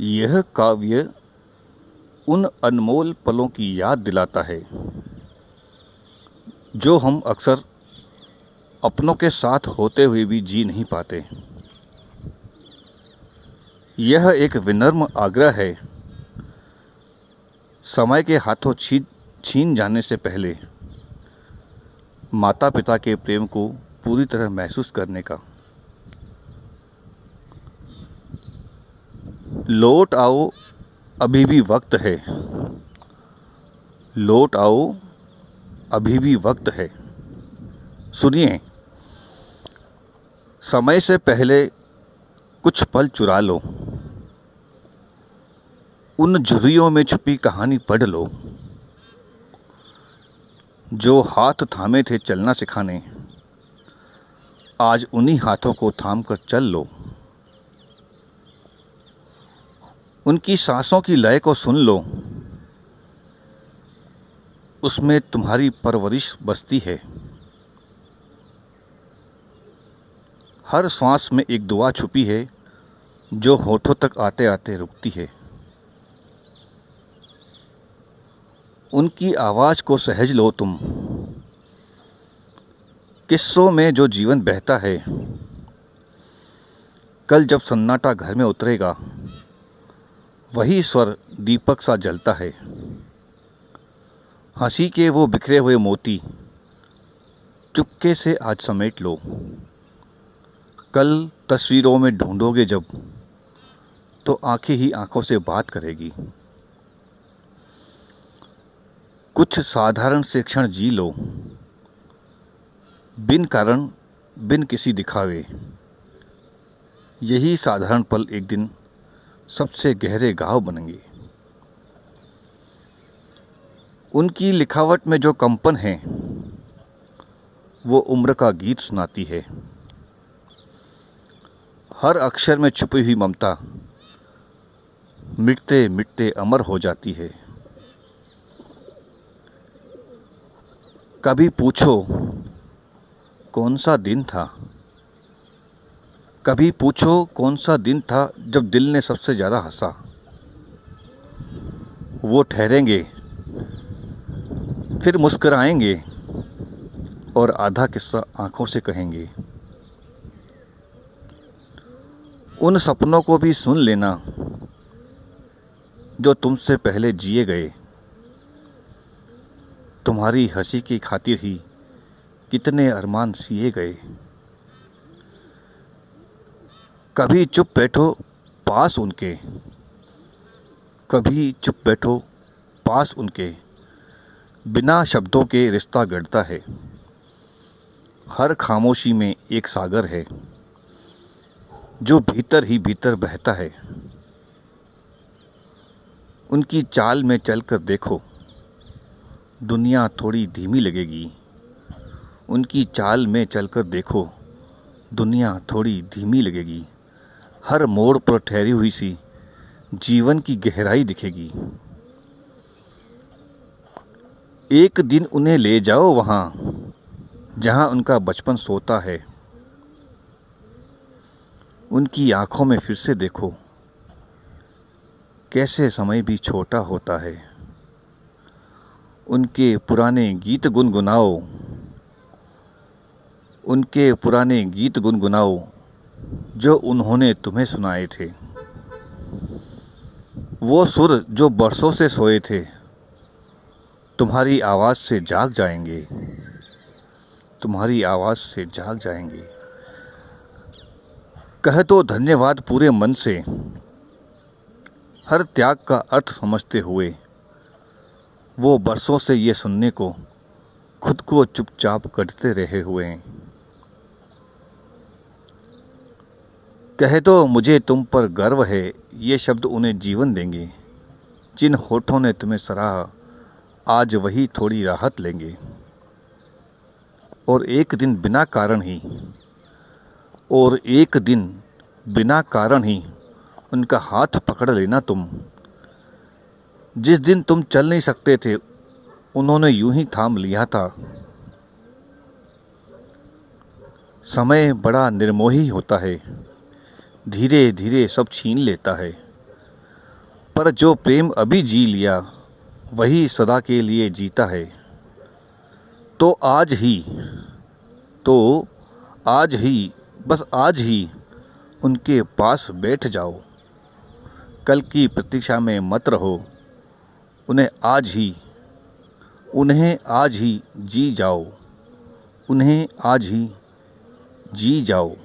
यह काव्य उन अनमोल पलों की याद दिलाता है जो हम अक्सर अपनों के साथ होते हुए भी जी नहीं पाते। यह एक विनम्र आग्रह है, समय के हाथों छीन जाने से पहले माता पिता के प्रेम को पूरी तरह महसूस करने का। लौट आओ, अभी भी वक्त है। लौट आओ, अभी भी वक्त है। सुनिए, समय से पहले कुछ पल चुरा लो। उन झुर्रियों में छुपी कहानी पढ़ लो जो हाथ थामे थे चलना सिखाने। आज उन्हीं हाथों को थाम कर चल लो। उनकी सांसों की लय को सुन लो, उसमें तुम्हारी परवरिश बसती है। हर सांस में एक दुआ छुपी है जो होठों तक आते आते रुकती है। उनकी आवाज़ को सहज लो तुम। किस्सों में जो जीवन बहता है, कल जब सन्नाटा घर में उतरेगा, वही स्वर दीपक सा जलता है। हंसी के वो बिखरे हुए मोती चुपके से आज समेट लो। कल तस्वीरों में ढूंढोगे जब, तो आंखें ही आंखों से बात करेगी। कुछ साधारण से क्षण जी लो, बिन कारण, बिन किसी दिखावे। यही साधारण पल एक दिन सबसे गहरे घाव बनेंगे। उनकी लिखावट में जो कंपन है, वो उम्र का गीत सुनाती है। हर अक्षर में छुपी हुई ममता मिटते मिटते अमर हो जाती है। कभी पूछो कौन सा दिन था, कभी पूछो कौन सा दिन था जब दिल ने सबसे ज़्यादा हंसा। वो ठहरेंगे, फिर मुस्कराएंगे और आधा किस्सा आंखों से कहेंगे। उन सपनों को भी सुन लेना जो तुमसे पहले जिए गए। तुम्हारी हंसी की खातिर ही कितने अरमान सिए गए। कभी चुप बैठो पास उनके, कभी चुप बैठो पास उनके। बिना शब्दों के रिश्ता गढ़ता है। हर खामोशी में एक सागर है जो भीतर ही भीतर बहता है। उनकी चाल में चलकर देखो, दुनिया थोड़ी धीमी लगेगी। उनकी चाल में चलकर देखो, दुनिया थोड़ी धीमी लगेगी। हर मोड़ पर ठहरी हुई सी जीवन की गहराई दिखेगी। एक दिन उन्हें ले जाओ वहाँ जहाँ उनका बचपन सोता है। उनकी आँखों में फिर से देखो, कैसे समय भी छोटा होता है। उनके पुराने गीत गुनगुनाओ, उनके पुराने गीत गुनगुनाओ जो उन्होंने तुम्हें सुनाए थे। वो सुर जो बरसों से सोए थे, तुम्हारी आवाज़ से जाग जाएंगे। तुम्हारी आवाज़ से जाग जाएंगे। कह दो धन्यवाद पूरे मन से, हर त्याग का अर्थ समझते हुए। वो बरसों से ये सुनने को खुद को चुपचाप करते रहे हुए हैं। कह दो मुझे तुम पर गर्व है, ये शब्द उन्हें जीवन देंगे। जिन होठों ने तुम्हें सराहा, आज वही थोड़ी राहत लेंगे। और एक दिन बिना कारण ही, और एक दिन बिना कारण ही उनका हाथ पकड़ लेना तुम। जिस दिन तुम चल नहीं सकते थे, उन्होंने यूं ही थाम लिया था। समय बड़ा निर्मोही होता है, धीरे धीरे सब छीन लेता है। पर जो प्रेम अभी जी लिया वही सदा के लिए जीता है। तो आज ही तो आज ही बस आज ही उनके पास बैठ जाओ। कल की प्रतीक्षा में मत रहो। उन्हें आज ही जी जाओ। उन्हें आज ही जी जाओ।